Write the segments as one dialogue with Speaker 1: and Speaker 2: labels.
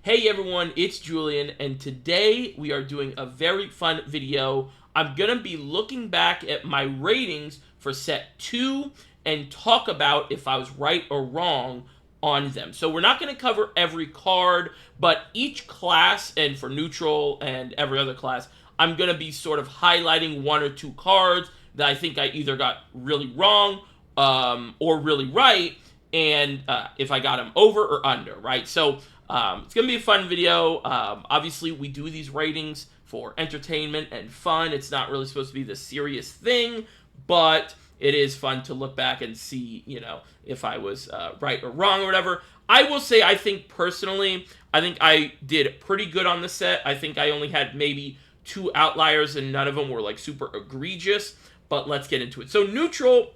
Speaker 1: Hey everyone, it's Julian, and today we are doing a very fun video. I'm going to be looking back at my ratings for set 2 and talk about if I was right or wrong on them. So we're not going to cover every card, but each class, and for neutral and every other class, I'm going to be sort of highlighting one or two cards that I think I either got really wrong or really right, and if I got them over or under, right? So it's going to be a fun video. Obviously, we do these ratings for entertainment and fun. It's not really supposed to be the serious thing, but it is fun to look back and see, you know, if I was right or wrong or whatever. I will say, I think personally, I think I did pretty good on the set. I think I only had maybe 2 outliers and none of them were like super egregious, but let's get into it. So neutral,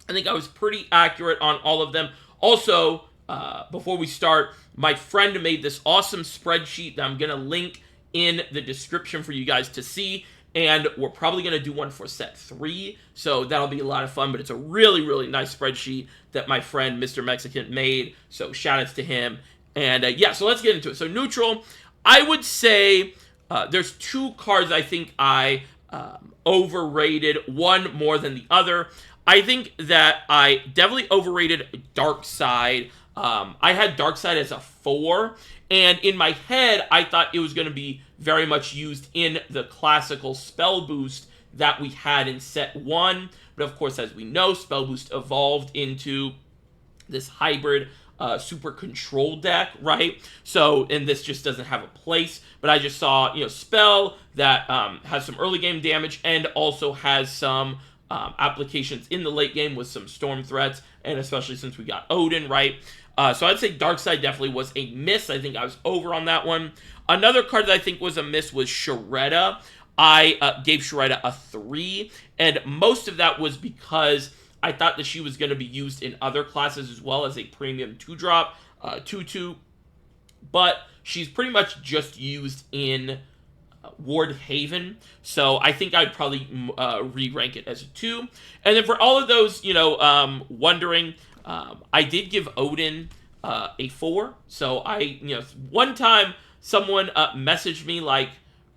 Speaker 1: I think I was pretty accurate on all of them. Also, before we start, my friend made this awesome spreadsheet that I'm going to link in the description for you guys to see, and we're probably going to do one for set 3, so that'll be a lot of fun, but it's a really, really nice spreadsheet that my friend Mr. Mexican made, so shout-outs to him. And yeah, so let's get into it. So neutral, I would say there's 2 cards I think I overrated, one more than the other. I think that I definitely overrated Darkside. I had Darkside as a 4, and in my head, I thought it was going to be very much used in the classical spell boost that we had in set 1. But of course, as we know, spell boost evolved into this hybrid super control deck, right? So, and this just doesn't have a place, but I just saw, you know, spell that has some early game damage and also has some applications in the late game with some storm threats, and especially since we got Odin, right? So I'd say Darkside definitely was a miss. I think I was over on that one. Another card that I think was a miss was Sharetta. I gave Sharetta a 3, and most of that was because I thought that she was going to be used in other classes as well as a premium 2-drop, 2/2, but she's pretty much just used in Ward Haven, so I think I'd probably re-rank it as a 2. And then for all of those, you know, wondering, I did give Odin a 4. So one time someone messaged me like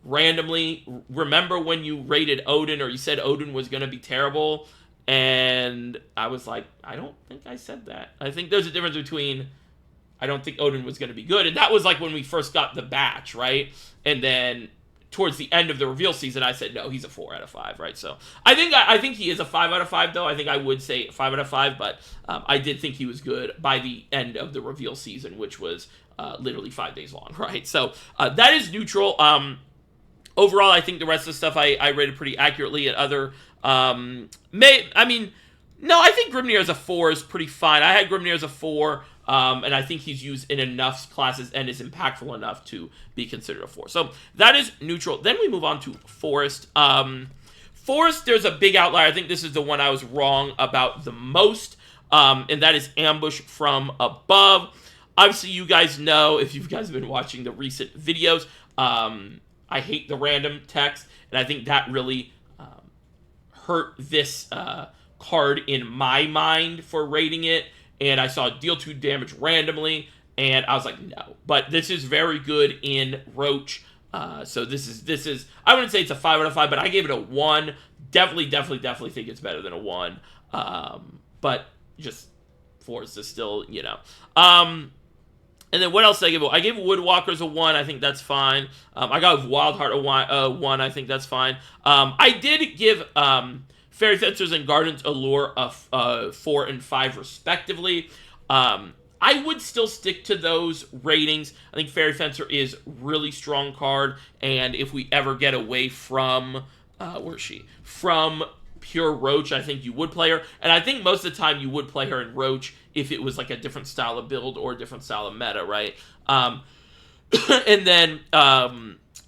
Speaker 1: randomly, remember when you rated Odin, or you said Odin was going to be terrible? And I was like, I don't think I said that. I think there's a difference between I don't think Odin was going to be good, and that was like when we first got the batch, right? And then towards the end of the reveal season, I said, no, he's a 4 out of 5, right? So I think he is a 5 out of 5, though. I think I would say 5 out of 5, but I did think he was good by the end of the reveal season, which was literally 5 days long, right? So that is neutral. Overall, I think the rest of the stuff I rated pretty accurately. At other, I think Grimnir as a 4 is pretty fine. I had Grimnir as a 4. And I think he's used in enough classes and is impactful enough to be considered a 4. So that is neutral. Then we move on to Forest. Forest, there's a big outlier. I think this is the one I was wrong about the most, and that is Ambush from Above. Obviously, you guys know, if you guys have been watching the recent videos, I hate the random text, and I think that really hurt this card in my mind for rating it. And I saw deal 2 damage randomly, and I was like, no. But this is very good in Roach. So this is, I wouldn't say it's a 5 out of 5, but I gave it a 1. Definitely think it's better than a 1. But just Forest is still, you know. And then what else did I give? I gave Woodwalkers a 1. I think that's fine. I got Wildheart a 1. I think that's fine. I did give Fairy Fencers and Garden's Allure of 4 and 5 respectively. I would still stick to those ratings. I think Fairy Fencer is really strong card, and if we ever get away from from pure Roach, I think you would play her. And I think most of the time you would play her in Roach if it was like a different style of build or a different style of meta, right? And then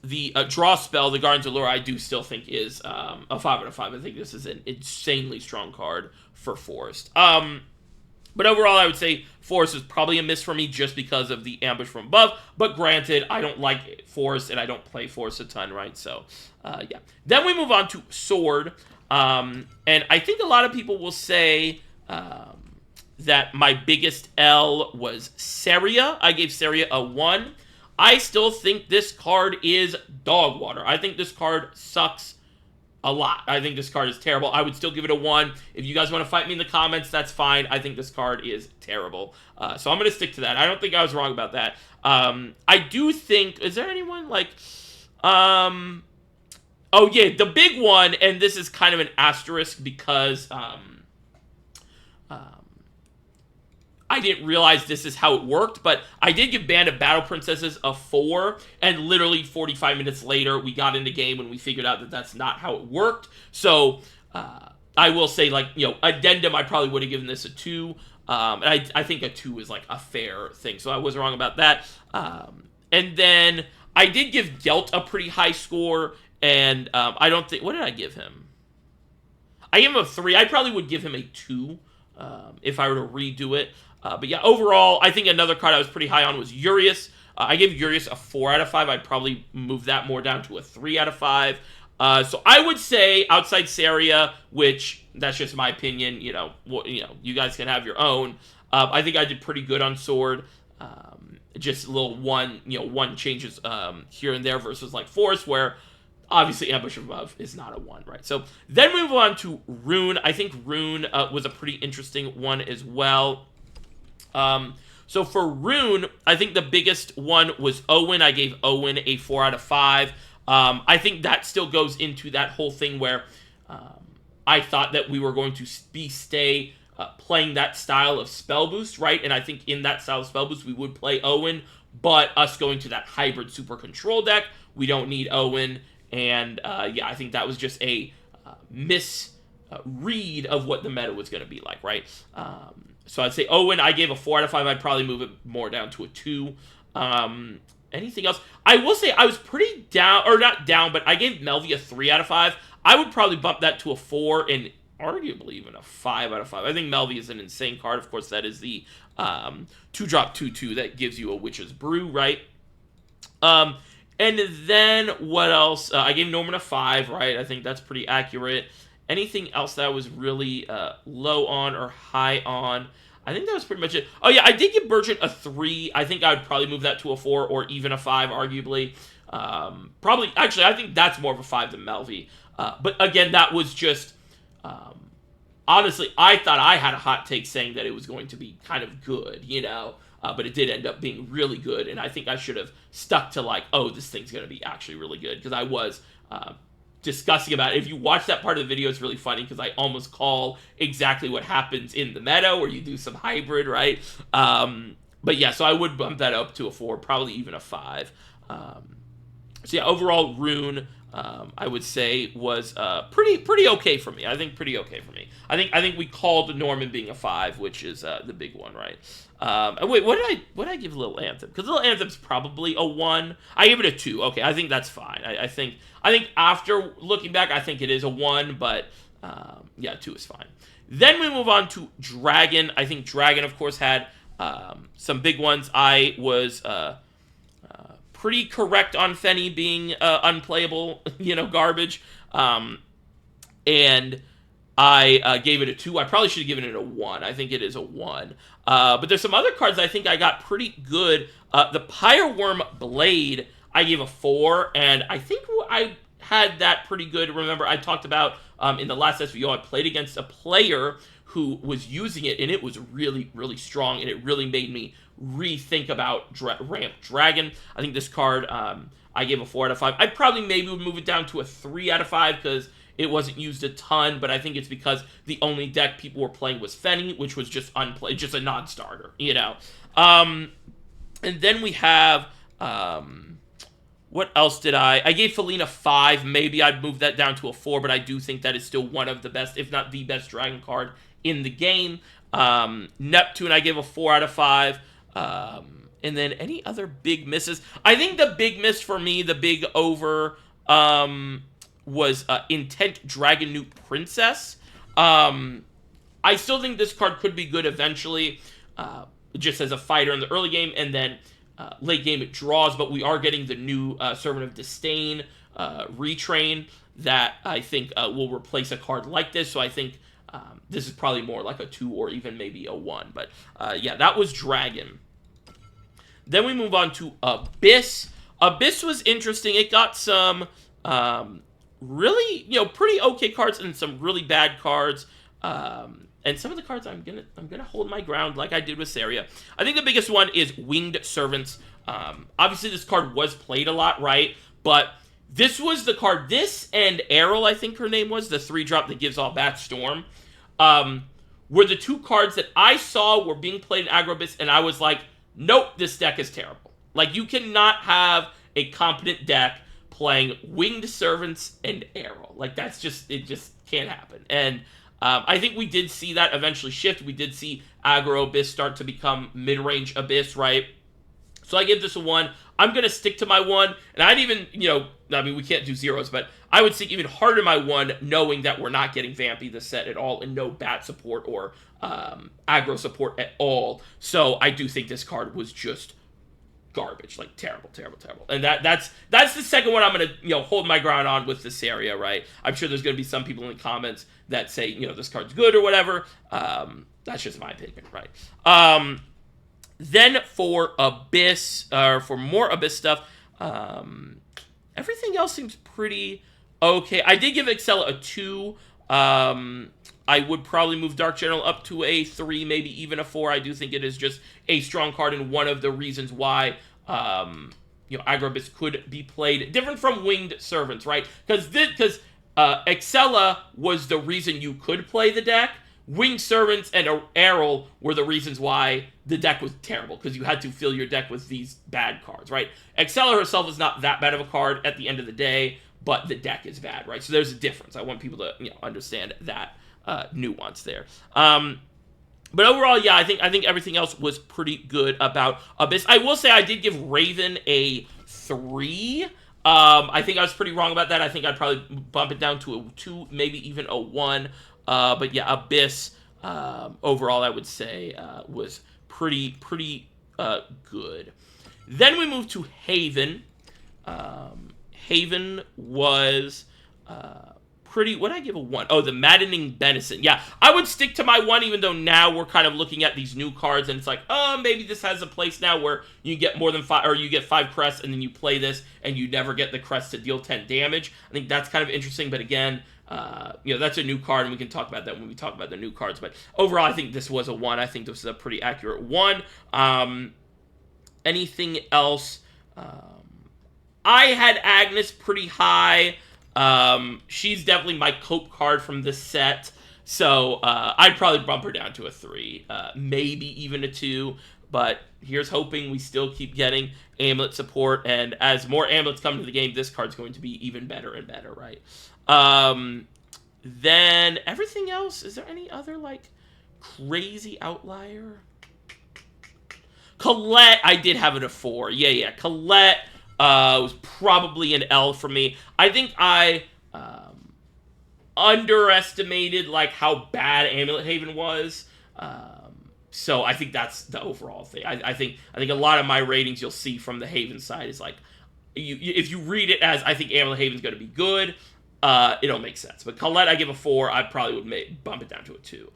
Speaker 1: the draw spell, the Garden's Allure, I do still think is a 5 out of 5. I think this is an insanely strong card for Forest. But overall, I would say Forest is probably a miss for me just because of the Ambush from Above. But granted, I don't like Forest, and I don't play Forest a ton, right? So, yeah. Then we move on to Sword. And I think a lot of people will say that my biggest L was Seria. I gave Seria a 1. I still think this card is dog water. I think this card sucks a lot. I think this card is terrible. I would still give it a 1. If you guys want to fight me in the comments, that's fine. I think this card is terrible. So I'm going to stick to that. I don't think I was wrong about that. I do think... Is there anyone, like... oh, yeah, the big one, and this is kind of an asterisk because... I didn't realize this is how it worked, but I did give Band of Battle Princesses a 4, and literally 45 minutes later, we got in the game and we figured out that that's not how it worked. So, I will say, like, you know, addendum, I probably would have given this a 2, and I think a 2 is, like, a fair thing, so I was wrong about that. And then, I did give Gelt a pretty high score, and I don't think... What did I give him? I gave him a 3. I probably would give him a 2 if I were to redo it. But yeah, overall, I think another card I was pretty high on was Urius. I gave Urius a 4 out of 5. I'd probably move that more down to a 3 out of 5. So I would say outside Saria, which that's just my opinion. You know, you guys can have your own. I think I did pretty good on Sword. Just a little one changes here and there versus like Forest, where obviously Ambush Above is not a 1, right? So then we move on to Rune. I think Rune was a pretty interesting one as well. So for Rune, I think the biggest one was Owen. I gave Owen a 4 out of 5. I think that still goes into that whole thing where I thought that we were going to stay playing that style of spell boost, right? And I think in that style of spell boost, we would play Owen, but us going to that hybrid super control deck, we don't need Owen. And yeah, I think that was just a misread of what the meta was going to be like, right? So I'd say Owen, I gave a 4 out of 5. I'd probably move it more down to a 2. Anything else? I will say I was pretty down, or not down, but I gave Melvi a 3 out of 5. I would probably bump that to a 4 and arguably even a 5 out of 5. I think Melvi is an insane card. Of course, that is the 2-drop 2/2 that gives you a Witch's Brew, right? And then what else? I gave Norman a 5, right? I think that's pretty accurate. Anything else that I was really low on or high on? I think that was pretty much it. Oh, yeah, I did give Burgent a 3. I think I would probably move that to a 4 or even a 5, arguably. Probably, actually, I think that's more of a 5 than Melvi. But again, that was just, honestly, I thought I had a hot take saying that it was going to be kind of good, you know? But it did end up being really good, and I think I should have stuck to, like, oh, this thing's going to be actually really good, because I was discussing about it. If you watch that part of the video, it's really funny, because I almost call exactly what happens in the meta, where you do some hybrid, right? But yeah, so I would bump that up to a 4, probably even a 5. So yeah, overall, Rune, I would say, was pretty okay for me. I think pretty okay for me. I think we called Norman being a 5, which is the big one, right? Wait, what did I give Little Anthem? Because Little Anthem's probably a 1. I gave it a 2. Okay, I think that's fine. I think after looking back, I think it is a 1, but yeah, 2 is fine. Then we move on to Dragon. I think Dragon, of course, had some big ones. I was pretty correct on Fenny being unplayable, garbage. And I gave it a 2. I probably should have given it a 1. I think it is a 1. But there's some other cards I think I got pretty good. The Pyreworm Blade, I gave a 4, and I think I had that pretty good. Remember, I talked about in the last SVO, I played against a player who was using it, and it was really, really strong, and it really made me rethink about Ramp Dragon. I think this card, I gave a 4 out of 5. I probably maybe would move it down to a 3 out of 5, because it wasn't used a ton, but I think it's because the only deck people were playing was Fenny, which was just unplayed, just a non-starter, And then we have, what else did I gave Felina 5. Maybe I'd move that down to a 4, but I do think that is still one of the best, if not the best Dragon card in the game. Neptune, I gave a 4 out of 5. And then any other big misses? I think the big miss for me, the big over, was Intent Dragon Newt Princess. I still think this card could be good eventually, just as a fighter in the early game, and then late game it draws, but we are getting the new Servant of Disdain retrain that I think will replace a card like this, so I think this is probably more like a 2 or even maybe a 1, but yeah, that was Dragon. Then we move on to Abyss. Abyss was interesting. It got some really, pretty okay cards and some really bad cards. And some of the cards I'm gonna hold my ground like I did with Saria. I think the biggest one is Winged Servants. Obviously, this card was played a lot, right? But this was the card. This and Errol, I think her name was, the 3-drop that gives all bats Storm, were the 2 cards that I saw were being played in Aggro Abyss, and I was like, nope, this deck is terrible. Like, you cannot have a competent deck playing Winged Servants and Errol. Like, it just can't happen. And I think we did see that eventually shift. We did see Aggro Abyss start to become mid-range Abyss, right? So I give this a 1. I'm going to stick to my 1. And I'd even, we can't do zeros, but I would stick even harder to my 1, knowing that we're not getting Vampy this set at all, and no bat support or aggro support at all. So I do think this card was just garbage, like terrible. And that's the second one I'm going to, hold my ground on with this area, right? I'm sure there's going to be some people in the comments that say, this card's good or whatever. That's just my opinion, right? Then for Abyss, or for more Abyss stuff, everything else seems pretty okay. I did give Excella a 2. I would probably move Dark General up to a 3, maybe even a 4. I do think it is just a strong card, and one of the reasons why, Aggro Abyss could be played different from Winged Servants, right? Because Excella was the reason you could play the deck. Winged Servants and Errol were the reasons why the deck was terrible, because you had to fill your deck with these bad cards, right? Excella herself is not that bad of a card at the end of the day, but the deck is bad, right? So there's a difference. I want people to understand that nuance there. But overall, yeah, I think everything else was pretty good about Abyss. I will say I did give Raven a 3. I think I was pretty wrong about that. I think I'd probably bump it down to a 2, maybe even a 1. But yeah, Abyss, overall, I would say, was pretty good. Then we move to Haven. Haven was pretty... What did I give a 1? Oh, the Maddening Benison. Yeah, I would stick to my 1, even though now we're kind of looking at these new cards, and it's like, oh, maybe this has a place now where you get more than 5, or you get 5 crests, and then you play this, and you never get the crest to deal 10 damage. I think that's kind of interesting, but again... that's a new card, and we can talk about that when we talk about the new cards. But overall, I think this was a 1. I think this is a pretty accurate 1. Anything else? I had Agnes pretty high. She's definitely my cope card from this set. So I'd probably bump her down to a 3. Maybe even a 2. But here's hoping we still keep getting Amulet support. And as more Amulets come to the game, this card's going to be even better and better, right? Then everything else, is there any other crazy outlier? Colette, I did have it a 4. Yeah, Colette was probably an L for me. I think I underestimated how bad Amulet Haven was. So I think that's the overall thing. I think a lot of my ratings you'll see from the Haven side is if you read it as I think Amulet Haven's going to be good, it'll make sense. But Colette, I give a 4. I probably would bump it down to a 2.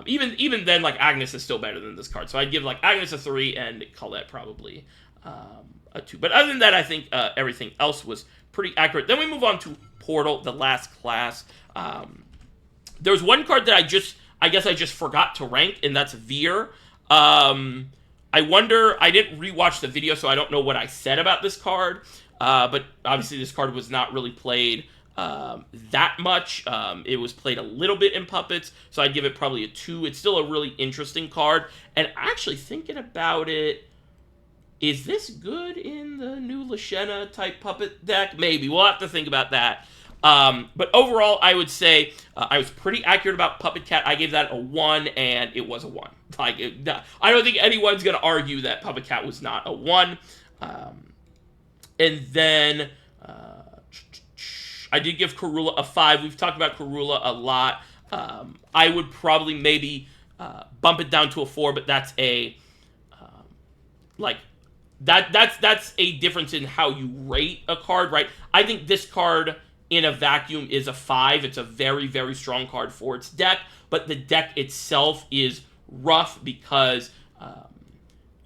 Speaker 1: Even then, Agnes is still better than this card. So I'd give Agnes a 3 and Colette probably a 2. But other than that, I think everything else was pretty accurate. Then we move on to Portal, the last class. There's one card that I guess I just forgot to rank, and that's Veer. I wonder, I didn't rewatch the video, so I don't know what I said about this card. But obviously this card was not really played that much. It was played a little bit in Puppets, so I'd give it probably a 2. It's still a really interesting card, and actually thinking about it, is this good in the new Lashena type Puppet deck? Maybe. We'll have to think about that. But overall, I would say I was pretty accurate about Puppet Cat. I gave that a 1, and it was a 1. I don't think anyone's going to argue that Puppet Cat was not a 1. And then... I did give Karula a 5. We've talked about Karula a lot. I would probably maybe bump it down to a 4, but that's a that's a difference in how you rate a card, right? I think this card in a vacuum is a 5. It's a very, very strong card for its deck, but the deck itself is rough because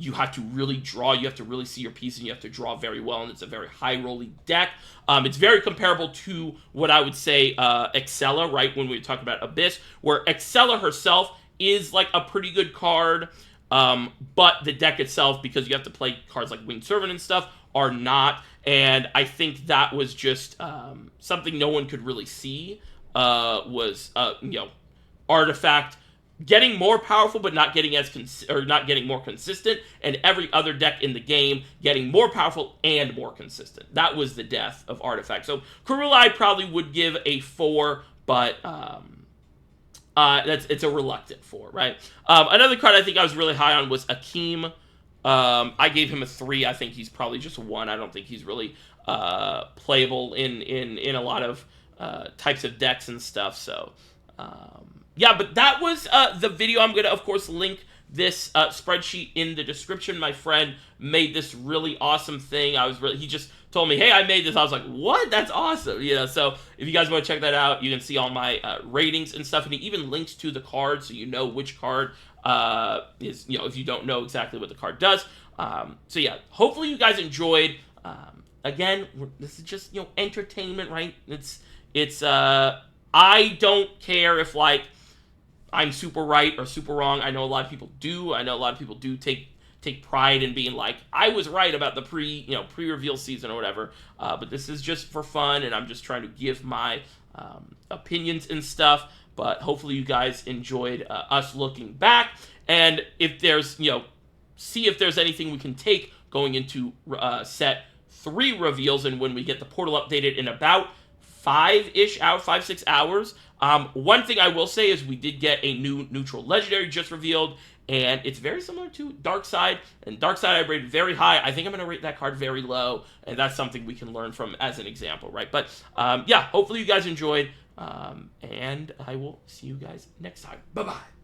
Speaker 1: you have to really draw, you have to really see your piece, and you have to draw very well, and it's a very high-rolly deck. It's very comparable to what I would say Excella, right, when we talk about Abyss, where Excella herself is like a pretty good card, but the deck itself, because you have to play cards like Winged Servant and stuff, are not, and I think that was just something no one could really see, was, Artifact getting more powerful, but not getting not getting more consistent, and every other deck in the game getting more powerful and more consistent. That was the death of Artifact. So Karula I probably would give a 4, but it's a reluctant 4, right? Another card I think I was really high on was Akeem. I gave him a 3. I think he's probably just a 1. I don't think he's really playable in a lot of types of decks and stuff. So yeah, but that was the video. I'm gonna, of course, link this spreadsheet in the description. My friend made this really awesome thing. He just told me, hey, I made this. I was like, what? That's awesome. Yeah, so if you guys want to check that out, you can see all my ratings and stuff, and he even links to the card so you know which card is, if you don't know exactly what the card does. So yeah, hopefully you guys enjoyed. Again, this is just, entertainment, right? It's I don't care if, like, I'm super right or super wrong. I know a lot of people do. I know a lot of people do take pride in being like, I was right about the pre-reveal season or whatever. But this is just for fun, and I'm just trying to give my opinions and stuff. But hopefully you guys enjoyed us looking back. And if there's, see if there's anything we can take going into set 3 reveals, and when we get the portal updated in about 5-6 hours. One thing I will say is we did get a new neutral legendary just revealed, and it's very similar to Darkside, and Darkside I rated very high. I think I'm going to rate that card very low, and that's something we can learn from as an example, right? But yeah, hopefully you guys enjoyed, and I will see you guys next time. Bye-bye.